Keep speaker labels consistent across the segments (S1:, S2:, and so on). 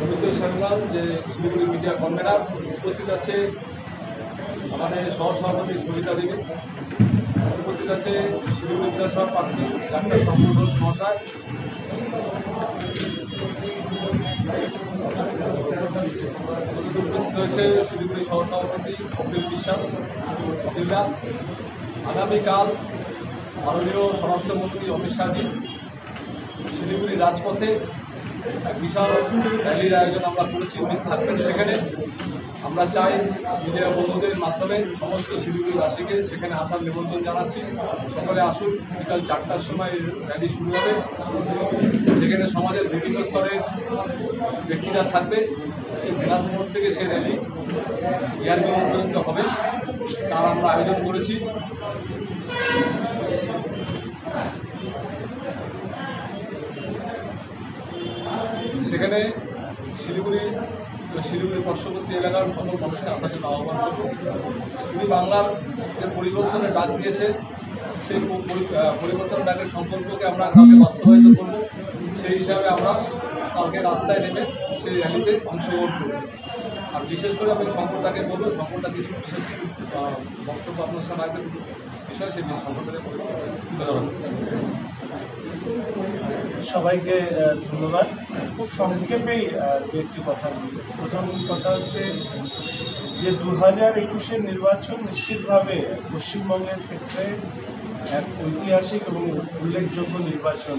S1: রবীন্দ্র সাংবাল যে Siliguri media convener উপস্থিত আছে আমাদের সহসভাপতি সবিতা দেবী, উপস্থিত আছে শিলিগুড়ি বিধানসভা প্রার্থী ডাক্তার শঙ্কর ঘোষ মহাশয়, উপস্থিত হয়েছে শিলিগুড়ি সহসভাপতি কপিল বিশ্বাস কপিলদা। আগামীকাল মাননীয় স্বরাষ্ট্রমন্ত্রী অমিত শাহজি শিলিগুড়ি রাজপথে এক বিশাল র্যালির আয়োজন আমরা করেছি, উনি থাকবেন সেখানে। আমরা চাই মিডিয়া বন্ধুদের মাধ্যমে সমস্ত শিলিগুড়িবাসীকে সেখানে আসার নিমন্ত্রণ জানাচ্ছি। সকলে আসুন, বিকাল 4টার সময় র্যালি শুরু হবে। সেখানে সমাজের বিভিন্ন স্তরের ব্যক্তিরা থাকবে। সেই বেলাস মোড় থেকে সেই র্যালি ইয়ারগঞ্জ পর্যন্ত হবে, তার আমরা আয়োজন করেছি। সেখানে শিলিগুড়ি পার্শ্ববর্তী এলাকার সকল মানুষকে আসার জন্য আহ্বান করব। উনি বাংলার যে পরিবর্তনের ডাক দিয়েছে, সেই পরিবর্তনের ডাকের সংকল্পকে আমরা কালকে বাস্তবায়িত করব। সেই হিসাবে আমরা কালকে রাস্তায় নেমে সেই র্যালিতে অংশগ্রহণ করব। আর বিশেষ করে আমি শঙ্করদাকে বলবো, শঙ্করদা কিছু বিশেষ বক্তব্য আপনার সামনে রাখবেন বিষয়, সেই শঙ্করদাকে তুলে ধরা।
S2: সবাইকে ধন্যবাদ। খুব সংক্ষেপেই একটি কথা বলি। প্রথম কথা হচ্ছে যে 2021-এর নির্বাচন নিশ্চিতভাবে পশ্চিমবঙ্গের ক্ষেত্রে এক ঐতিহাসিক এবং উল্লেখযোগ্য নির্বাচন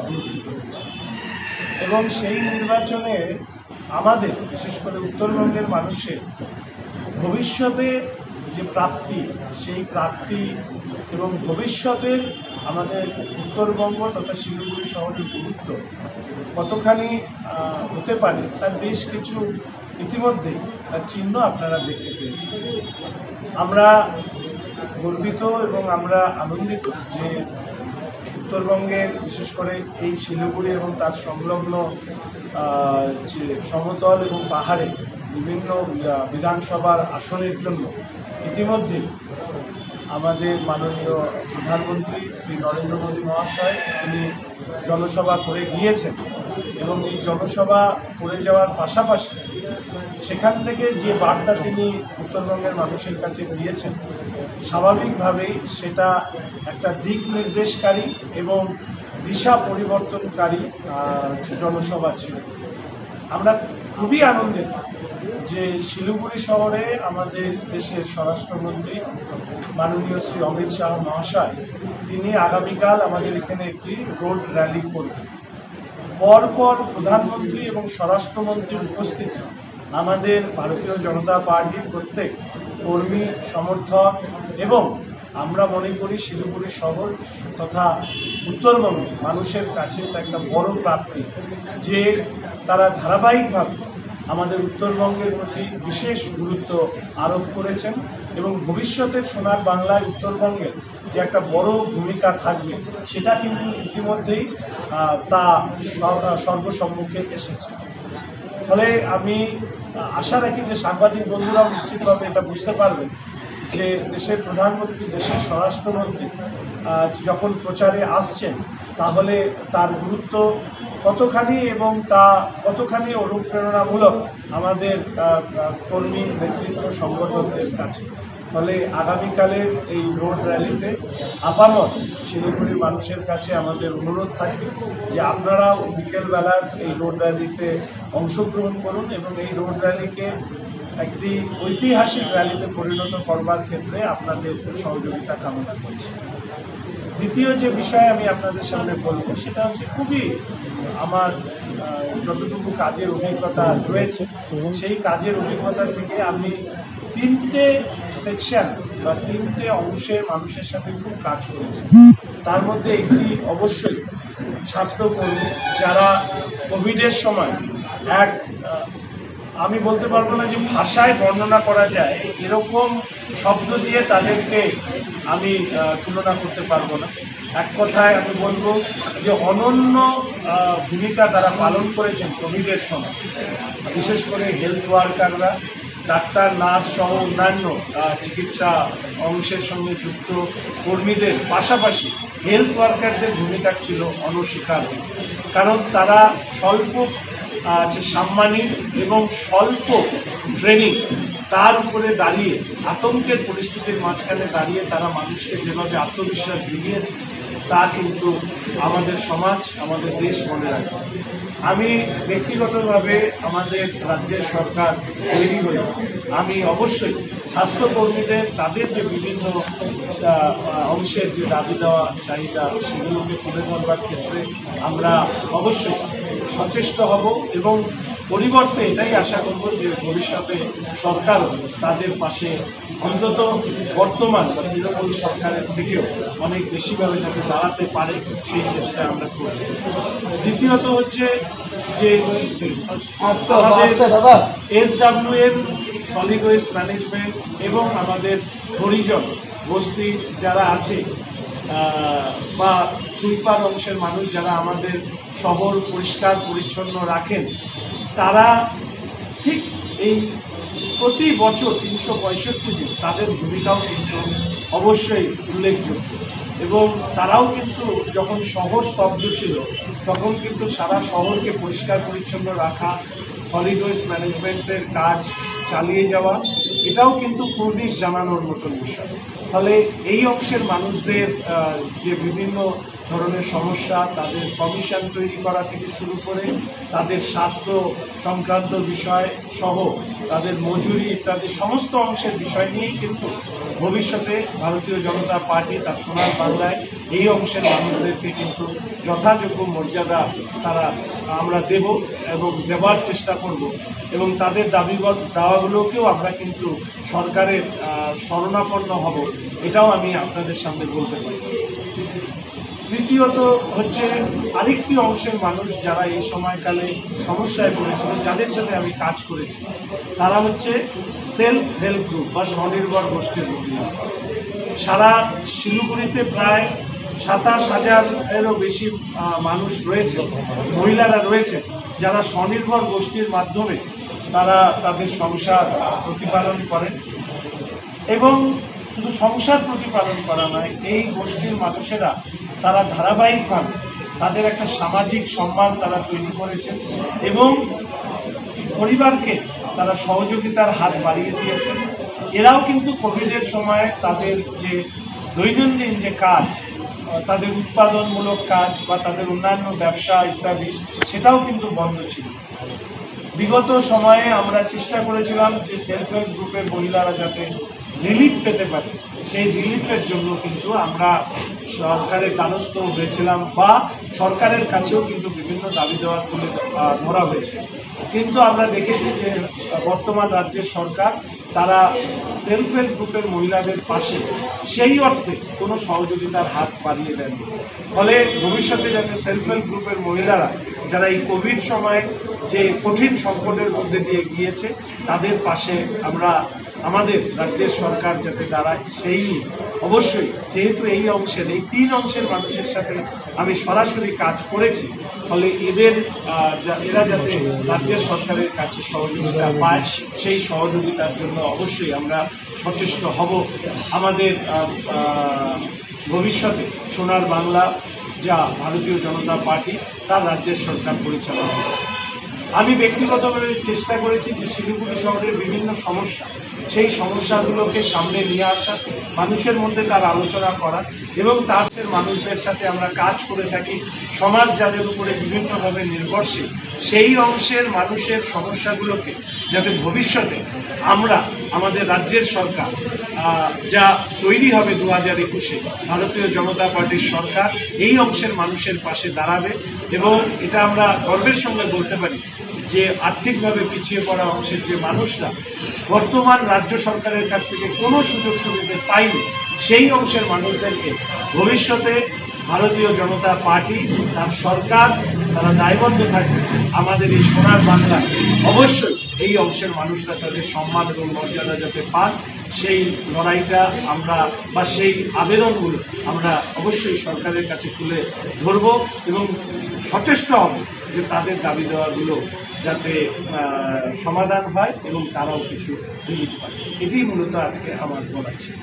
S2: অনুষ্ঠিত হয়েছে, এবং সেই নির্বাচনে আমাদের বিশেষ করে উত্তরবঙ্গের মানুষের ভবিষ্যতে যে প্রাপ্তি, সেই প্রাপ্তি এবং ভবিষ্যতের আমাদের উত্তরবঙ্গ তথা শিলিগুড়ি শহরের গুরুত্ব কতখানি হতে পারে তার বেশ কিছু ইতিমধ্যেই তার চিহ্ন আপনারা দেখতে পেয়েছেন। আমরা গর্বিত এবং আমরা আনন্দিত যে উত্তরবঙ্গের বিশেষ করে এই শিলিগুড়ি এবং তার সংলগ্ন যে সমতল এবং পাহাড়ে বিভিন্ন বিধানসভার আসনের জন্য ইতিমধ্যে আমাদের মাননীয় প্রধানমন্ত্রী শ্রী নরেন্দ্র মোদী মহাশয় তিনি জনসভা করে গিয়েছেন, এবং এই জনসভা করে যাওয়ার পাশাপাশি সেখান থেকে যে বার্তা তিনি উত্তরবঙ্গের মানুষের কাছে দিয়েছেন, স্বাভাবিকভাবেই সেটা একটা দিক নির্দেশকারী এবং দিশা পরিবর্তনকারী জনসভা ছিল। আমরা খুবই আনন্দিত যে শিলিগুড়ি শহরে আমাদের দেশের স্বরাষ্ট্রমন্ত্রী মাননীয় শ্রী অমিত শাহ মহাশয় তিনি আগামীকাল আমাদের এখানে একটি রোড র্যালি করবেন। পরপর প্রধানমন্ত্রী এবং স্বরাষ্ট্রমন্ত্রীর উপস্থিতি আমাদের ভারতীয় জনতা পার্টির প্রত্যেক কর্মী সমর্থক এবং আমরা মনে করি শিলিগুড়ি শহর তথা উত্তরবঙ্গে মানুষের কাছে একটা বড় প্রাপ্তি যে তারা ধারাবাহিকভাবে আমাদের উত্তরবঙ্গের প্রতি বিশেষ গুরুত্ব আরোপ করেছেন, এবং ভবিষ্যতের সোনার বাংলায় উত্তরবঙ্গের যে একটা বড় ভূমিকা থাকবে সেটা কিন্তু ইতিমধ্যেই তা সর্বসম্মুখে এসেছে। ফলে আমি আশা রাখি যে সাংবাদিক বন্ধুরাও নিশ্চিতভাবে এটা বুঝতে পারবেন যে দেশের প্রধানমন্ত্রী, দেশের স্বরাষ্ট্রমন্ত্রী যখন প্রচারে আসছেন তাহলে তার গুরুত্ব কতখানি এবং তা কতখানি অনুপ্রেরণামূলক আমাদের কর্মী নেতৃত্ব সংগঠকদের কাছে। ফলে আগামীকালের এই রোড র্যালিতে আপামর শিলিগুড়ির মানুষের কাছে আমাদের অনুরোধ থাকবে যে আপনারাও বিকেলবেলার এই রোড র্যালিতে অংশগ্রহণ করুন এবং এই রোড র্যালিকে একটি ঐতিহাসিক র্যালিতে পরিণত করবার ক্ষেত্রে আপনাদের সহযোগিতা কামনা করছি। দ্বিতীয় যে বিষয় আমি আপনাদের সামনে বলবো সেটা হচ্ছে খুবই আমার যতটুকু কাজের অভিজ্ঞতা রয়েছে সেই কাজের অভিজ্ঞতা থেকে আমি 3টে সেকশন বা 3টে অংশের মানুষের সাথে খুব কাজ করেছি। তার মধ্যে একটি অবশ্যই স্বাস্থ্যকর্মী, যারা কোভিডের সময় আমি বলতে পারবো না যে ভাষায় বর্ণনা করা যায় এরকম শব্দ দিয়ে তাদেরকে আমি তুলনা করতে পারবো না। এক কথায় আমি বলবো যে অনন্য ভূমিকা তারা পালন করেছেন কোভিডের সময়। বিশেষ করে হেলথ ওয়ার্কাররা, ডাক্তার, নার্স সহ অন্যান্য চিকিৎসা অংশের সঙ্গে যুক্ত কর্মীদের পাশাপাশি হেলথ ওয়ার্কারদের ভূমিকা ছিল অনস্বীকার্য, কারণ তারা স্বল্প যে সাম্মানিক এবং স্বল্প ট্রেনিং, তার উপরে দাঁড়িয়ে আতঙ্কের পরিস্থিতির মাঝখানে দাঁড়িয়ে তারা মানুষকে যেভাবে আত্মবিশ্বাস জুগিয়েছে তা কিন্তু আমাদের সমাজ, আমাদের দেশ মনে রাখে। আমি ব্যক্তিগতভাবে আমাদের রাজ্যের সরকার তৈরি হয়ে আমি অবশ্যই স্বাস্থ্যকর্মীদের তাদের যে বিভিন্ন অংশের যে দাবি দেওয়া চাহিদা সেগুলোকে তুলে ধরবার ক্ষেত্রে আমরা অবশ্যই সচেষ্ট হব এবং পরিবর্তে এটাই আশা করব যে ভবিষ্যতে সরকারও তাদের পাশে অন্তত বর্তমান বা তৃণমূল সরকারের থেকেও অনেক বেশিভাবে যাতে দাঁড়াতে পারে সেই চেষ্টা আমরা করব। দ্বিতীয়ত হচ্ছে যে SWM সলিড ওয়েস্ট ম্যানেজমেন্ট এবং আমাদের হরিজন বস্তি যারা আছে বা সুইপার অংশের মানুষ যারা আমাদের শহর পরিষ্কার পরিচ্ছন্ন রাখেন, তারা ঠিক এই প্রতি বছর 365 দিন তাদের ভূমিকাও কিন্তু অবশ্যই উল্লেখযোগ্য এবং তারাও কিন্তু যখন শহর স্তব্ধ ছিল তখন কিন্তু সারা শহরকে পরিষ্কার পরিচ্ছন্ন রাখা, সলিড ওয়েস্ট ম্যানেজমেন্টের কাজ চালিয়ে যাওয়া, এটাও কিন্তু কুর্নিশ জানানোর মতন বিষয়। ফলে এই অংশের মানুষদের যে বিভিন্ন ধরনের সমস্যা, তাদের কমিশন তৈরি করা থেকে শুরু করে তাদের স্বাস্থ্য সংক্রান্ত বিষয় সহ তাদের মজুরি ইত্যাদি সমস্ত অংশের বিষয় নিয়েই কিন্তু ভবিষ্যতে ভারতীয় জনতা পার্টি তার সোনার বাংলায় এই অংশের মানুষদেরকে কিন্তু যথাযোগ্য মর্যাদা আমরা দেব এবং দেওয়ার চেষ্টা করব এবং তাদের দাওয়াগুলোকেও আমরা কিন্তু সরকারের শরণাপন্ন হব, এটাও আমি আপনাদের সামনে বলতে পারি। তৃতীয়ত হচ্ছে আরেকটি অংশের মানুষ যারা এই সময়কালে সমস্যায় পড়েছিল, যাদের সাথে আমি কাজ করেছি, তারা হচ্ছে সেলফ হেল্প গ্রুপ বা স্বনির্ভর গোষ্ঠীর মহিলা। সারা শিলিগুড়িতে প্রায় 27,000-এরও বেশি মানুষ রয়েছে, মহিলারা রয়েছে যারা স্বনির্ভর গোষ্ঠীর মাধ্যমে তারা তাদের সংসার প্রতিপালন করেন এবং শুধু সংসার প্রতিপালন করা নয়, এই গোষ্ঠীর মানুষেরা তারা ধারাবাহিকভাবে তাদের একটা সামাজিক সম্মান তারা তৈরি করেছেন এবং পরিবারকে তারা সহযোগিতার হাত বাড়িয়ে দিয়েছেন। এরাও কিন্তু কোভিডের সময় তাদের যে দৈনন্দিন যে কাজ, তাদের উৎপাদনমূলক কাজ বা তাদের অন্যান্য ব্যবসা ইত্যাদি, সেটাও কিন্তু বন্ধ ছিল। বিগত সময়ে আমরা চেষ্টা করেছিলাম যে সেলফ হেল্প গ্রুপের মহিলারা যাতে রিলিফ পেতে পারে, সেই রিলিফের জন্য কিন্তু আমরা সরকারের দ্বারস্থ হয়েছিলাম বা সরকারের কাছেও কিন্তু বিভিন্ন দাবি দেওয়া তুলে ধরা হয়েছে। কিন্তু আমরা দেখেছি যে বর্তমান রাজ্যের সরকার তারা সেলফ হেল্প গ্রুপের মহিলাদের পাশে সেই অর্থে কোনো সহযোগিতার হাত বাড়িয়ে দেন। ফলে ভবিষ্যতে যাতে সেলফ হেল্প গ্রুপের মহিলারা যারা এই কোভিড সময়ে যে কঠিন সংকটের মধ্যে দিয়ে গিয়েছে, তাদের পাশে আমাদের রাজ্যের সরকার যাতে দাঁড়ায়, সেই অবশ্যই যেহেতু এই অংশের এই 3 অংশের মানুষের সাথে আমি সরাসরি কাজ করেছি, ফলে এরা যাতে রাজ্যের সরকারের কাছে সহযোগিতা পায়, সেই সহযোগিতার জন্য অবশ্যই আমরা সচেষ্ট হব। আমাদের ভবিষ্যতে সোনার বাংলা যা ভারতীয় জনতা পার্টি তার রাজ্যের সরকার পরিচালনা করে। আমি ব্যক্তিগতভাবে চেষ্টা করেছি যে শিলিগুড়ি শহরের বিভিন্ন সমস্যা, সেই সমস্যাগুলোকে সামনে নিয়ে আসা, মানুষের মধ্যে তার আলোচনা করা এবং তার মানুষদের সাথে আমরা কাজ করে থাকি। সমাজ যাদের উপরে বিভিন্নভাবে নির্ভরশীল, সেই অংশের মানুষের সমস্যাগুলোকে যাতে ভবিষ্যতে আমাদের রাজ্যের সরকার যা তৈরি হবে 2021-এ, ভারতীয় জনতা পার্টির সরকার এই অংশের মানুষের পাশে দাঁড়াবে এবং এটা আমরা গর্বের সঙ্গে বলতে পারি যে আর্থিকভাবে পিছিয়ে পড়া অংশের যে মানুষরা বর্তমান রাজ্য সরকারের কাছ থেকে কোনো সুযোগ সুবিধা পায়নি, সেই অংশের মানুষদেরকে ভবিষ্যতে ভারতীয় জনতা পার্টি তার সরকার তারা দায়বদ্ধ থাকবে আমাদের এই সোনার বাংলা অবশ্যই এই অংশের মানুষরা তাদের সম্মান এবং মর্যাদা যাতে পান, সেই লড়াইটা বা সেই আবেদনগুলো আমরা অবশ্যই সরকারের কাছে তুলে ধরব এবং সচেষ্ট হব যে তাদের দাবি দেওয়াগুলো যাতে সমাধান হয় এবং তারাও কিছু রিলিফ পায়। এটাই মূলত আজকে আমার বলা ছিল।